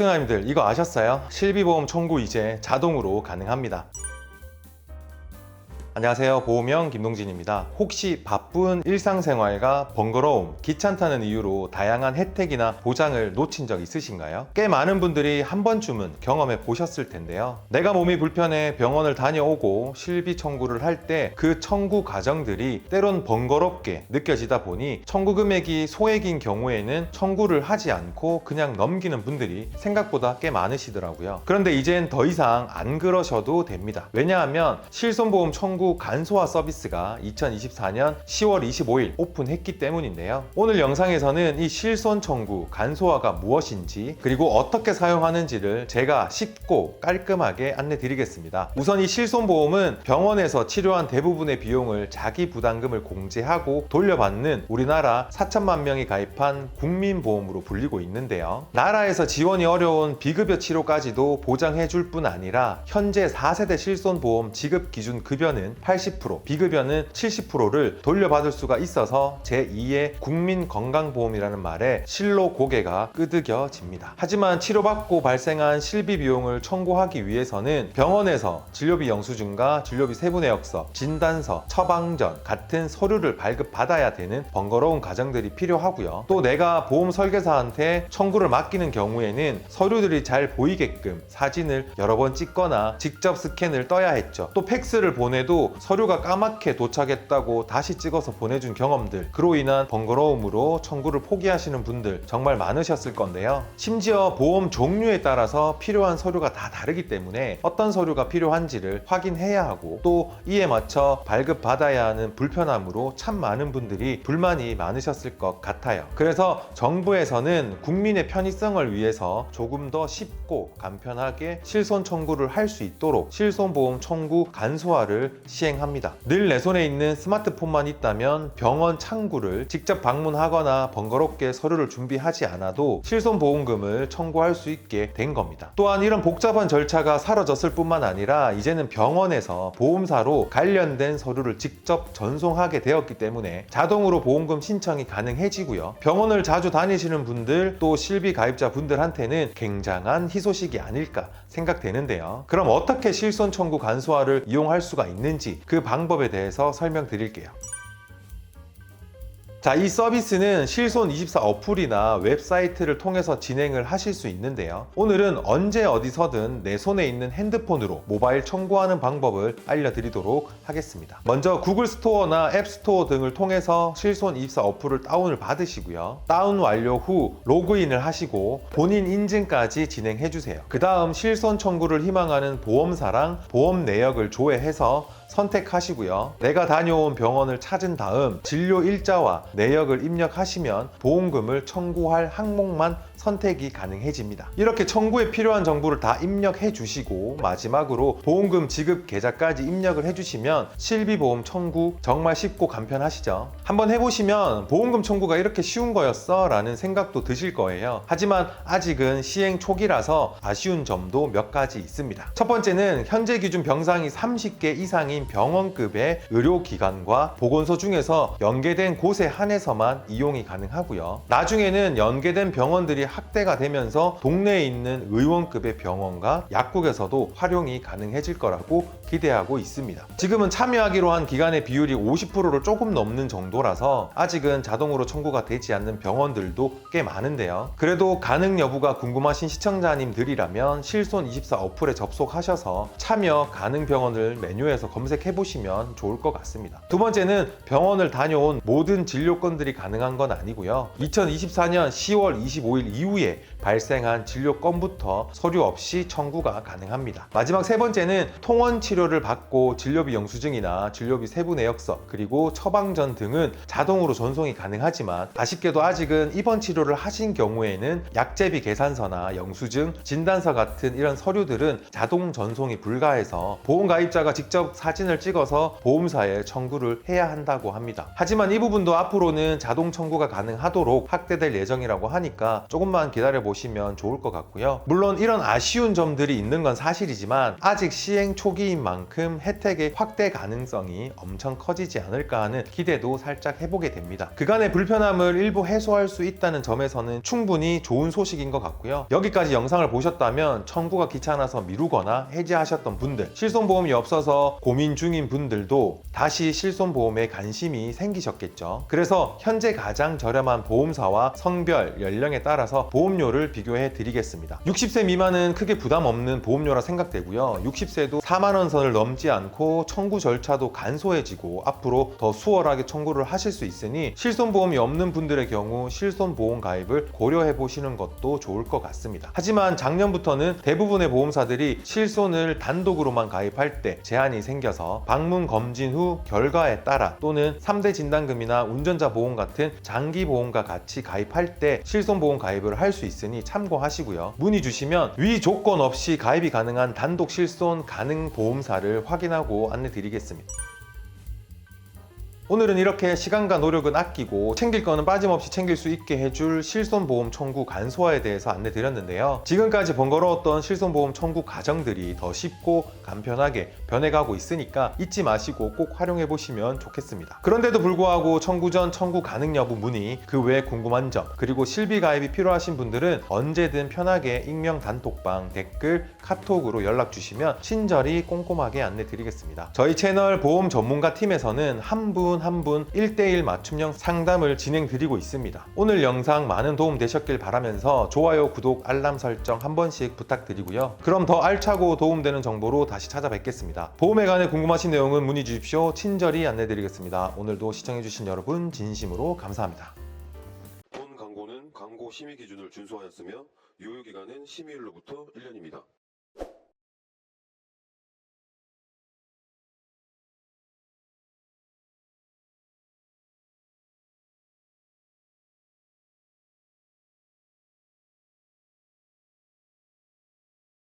시청자님들 이거 아셨어요? 실비보험 청구 이제 자동으로 가능합니다. 안녕하세요. 보험형 김동진입니다. 혹시 바쁜 일상생활과 번거로움, 귀찮다는 이유로 다양한 혜택이나 보장을 놓친 적 있으신가요? 꽤 많은 분들이 한 번쯤은 경험해 보셨을 텐데요. 내가 몸이 불편해 병원을 다녀오고 실비 청구를 할 때 그 청구 과정들이 때론 번거롭게 느껴지다 보니 청구 금액이 소액인 경우에는 청구를 하지 않고 그냥 넘기는 분들이 생각보다 꽤 많으시더라고요. 그런데 이젠 더 이상 안 그러셔도 됩니다. 왜냐하면 실손보험 청구 간소화 서비스가 2024년 10월 25일 오픈했기 때문인데요. 오늘 영상에서는 이 실손 청구 간소화가 무엇인지 그리고 어떻게 사용하는지를 제가 쉽고 깔끔하게 안내 드리겠습니다. 우선 이 실손보험은 병원에서 치료한 대부분의 비용을 자기 부담금을 공제하고 돌려받는 우리나라 4천만 명이 가입한 국민보험으로 불리고 있는데요. 나라에서 지원이 어려운 비급여 치료까지도 보장해 줄 뿐 아니라 현재 4세대 실손보험 지급 기준 급여는 80%, 비급여는 70%를 돌려받을 수가 있어서 제2의 국민건강보험이라는 말에 실로 고개가 끄덕여집니다. 하지만 치료받고 발생한 실비 비용을 청구하기 위해서는 병원에서 진료비 영수증과 진료비 세부내역서, 진단서, 처방전 같은 서류를 발급받아야 되는 번거로운 과정들이 필요하고요. 또 내가 보험 설계사한테 청구를 맡기는 경우에는 서류들이 잘 보이게끔 사진을 여러 번 찍거나 직접 스캔을 떠야 했죠. 또 팩스를 보내도 서류가 까맣게 도착했다고 다시 찍어서 보내준 경험들, 그로 인한 번거로움으로 청구를 포기하시는 분들 정말 많으셨을 건데요. 심지어 보험 종류에 따라서 필요한 서류가 다 다르기 때문에 어떤 서류가 필요한지를 확인해야 하고 또 이에 맞춰 발급받아야 하는 불편함으로 참 많은 분들이 불만이 많으셨을 것 같아요. 그래서 정부에서는 국민의 편의성을 위해서 조금 더 쉽고 간편하게 실손 청구를 할 수 있도록 실손보험 청구 간소화를 시행합니다. 늘 내 손에 있는 스마트폰만 있다면 병원 창구를 직접 방문하거나 번거롭게 서류를 준비하지 않아도 실손보험금을 청구할 수 있게 된 겁니다. 또한 이런 복잡한 절차가 사라졌을 뿐만 아니라 이제는 병원에서 보험사로 관련된 서류를 직접 전송하게 되었기 때문에 자동으로 보험금 신청이 가능해지고요. 병원을 자주 다니시는 분들 또 실비 가입자 분들한테는 굉장한 희소식이 아닐까 생각되는데요. 그럼 어떻게 실손 청구 간소화를 이용할 수가 있는지 그 방법에 대해서 설명드릴게요. 자, 이 서비스는 실손24 어플이나 웹사이트를 통해서 진행을 하실 수 있는데요. 오늘은 언제 어디서든 내 손에 있는 핸드폰으로 모바일 청구하는 방법을 알려드리도록 하겠습니다. 먼저 구글 스토어나 앱 스토어 등을 통해서 실손24 어플을 다운을 받으시고요. 다운 완료 후 로그인을 하시고 본인 인증까지 진행해 주세요. 그 다음 실손 청구를 희망하는 보험사랑 보험 내역을 조회해서 선택하시고요. 내가 다녀온 병원을 찾은 다음 진료 일자와 내역을 입력하시면 보험금을 청구할 항목만 선택이 가능해집니다. 이렇게 청구에 필요한 정보를 다 입력해 주시고 마지막으로 보험금 지급 계좌까지 입력을 해주시면 실비보험 청구 정말 쉽고 간편하시죠? 한번 해보시면 보험금 청구가 이렇게 쉬운 거였어? 라는 생각도 드실 거예요. 하지만 아직은 시행 초기라서 아쉬운 점도 몇 가지 있습니다. 첫 번째는 현재 기준 병상이 30개 이상인 병원급의 의료기관과 보건소 중에서 연계된 곳에 한해서만 이용이 가능하고요. 나중에는 연계된 병원들이 확대가 되면서 동네에 있는 의원급의 병원과 약국에서도 활용이 가능해질 거라고 기대하고 있습니다. 지금은 참여하기로 한 기관의 비율이 50%를 조금 넘는 정도라서 아직은 자동으로 청구가 되지 않는 병원들도 꽤 많은데요. 그래도 가능 여부가 궁금하신 시청자님들이라면 실손24 어플에 접속하셔서 참여 가능 병원을 메뉴에서 검색해 보시면 좋을 것 같습니다. 두 번째는 병원을 다녀온 모든 진료건들이 가능한 건 아니고요. 2024년 10월 25일 이후에 발생한 진료건부터 서류 없이 청구가 가능합니다. 마지막 세 번째는 통원 치료를 받고 진료비 영수증이나 진료비 세부내역서 그리고 처방전 등은 자동으로 전송이 가능하지만 아쉽게도 아직은 입원 치료를 하신 경우에는 약제비 계산서나 영수증, 진단서 같은 이런 서류들은 자동 전송이 불가해서 보험가입자가 직접 사진을 찍어서 보험사에 청구를 해야 한다고 합니다. 하지만 이 부분도 앞으로는 자동 청구가 가능하도록 확대될 예정이라고 하니까 조금 조금만 기다려 보시면 좋을 것 같고요. 물론 이런 아쉬운 점들이 있는 건 사실이지만 아직 시행 초기인 만큼 혜택의 확대 가능성이 엄청 커지지 않을까 하는 기대도 살짝 해보게 됩니다. 그간의 불편함을 일부 해소할 수 있다는 점에서는 충분히 좋은 소식인 것 같고요. 여기까지 영상을 보셨다면 청구가 귀찮아서 미루거나 해지하셨던 분들, 실손보험이 없어서 고민 중인 분들도 다시 실손보험에 관심이 생기셨겠죠. 그래서 현재 가장 저렴한 보험사와 성별, 연령에 따라서 보험료를 비교해 드리겠습니다. 60세 미만은 크게 부담 없는 보험료라 생각되고요. 60세도 4만원 선을 넘지 않고 청구 절차도 간소해지고 앞으로 더 수월하게 청구를 하실 수 있으니 실손보험이 없는 분들의 경우 실손보험 가입을 고려해 보시는 것도 좋을 것 같습니다. 하지만 작년부터는 대부분의 보험사들이 실손을 단독으로만 가입할 때 제한이 생겨서 방문 검진 후 결과에 따라 또는 3대 진단금이나 운전자 보험 같은 장기 보험과 같이 가입할 때 실손보험 가입을 할 수 있으니 참고하시고요. 문의 주시면 위 조건 없이 가입이 가능한 단독 실손 가능 보험사를 확인하고 안내 드리겠습니다. 오늘은 이렇게 시간과 노력은 아끼고 챙길 거는 빠짐없이 챙길 수 있게 해줄 실손보험 청구 간소화에 대해서 안내 드렸는데요. 지금까지 번거로웠던 실손보험 청구 과정들이 더 쉽고 간편하게 변해가고 있으니까 잊지 마시고 꼭 활용해 보시면 좋겠습니다. 그런데도 불구하고 청구 전 청구 가능 여부 문의, 그 외에 궁금한 점, 그리고 실비 가입이 필요하신 분들은 언제든 편하게 익명 단톡방, 댓글, 카톡으로 연락 주시면 친절히 꼼꼼하게 안내 드리겠습니다. 저희 채널 보험 전문가 팀에서는 한 분 1대1 맞춤형 상담을 진행 드리고 있습니다. 오늘 영상 많은 도움 되셨길 바라면서 좋아요, 구독, 알람 설정 한 번씩 부탁드리고요. 그럼 더 알차고 도움되는 정보로 다시 찾아뵙겠습니다. 보험에 관해 궁금하신 내용은 문의 주십시오. 친절히 안내 드리겠습니다. 오늘도 시청해주신 여러분 진심으로 감사합니다. 본 광고는 광고 심의 기준을 준수하였으며 유효기간은 심의일로부터 1년입니다.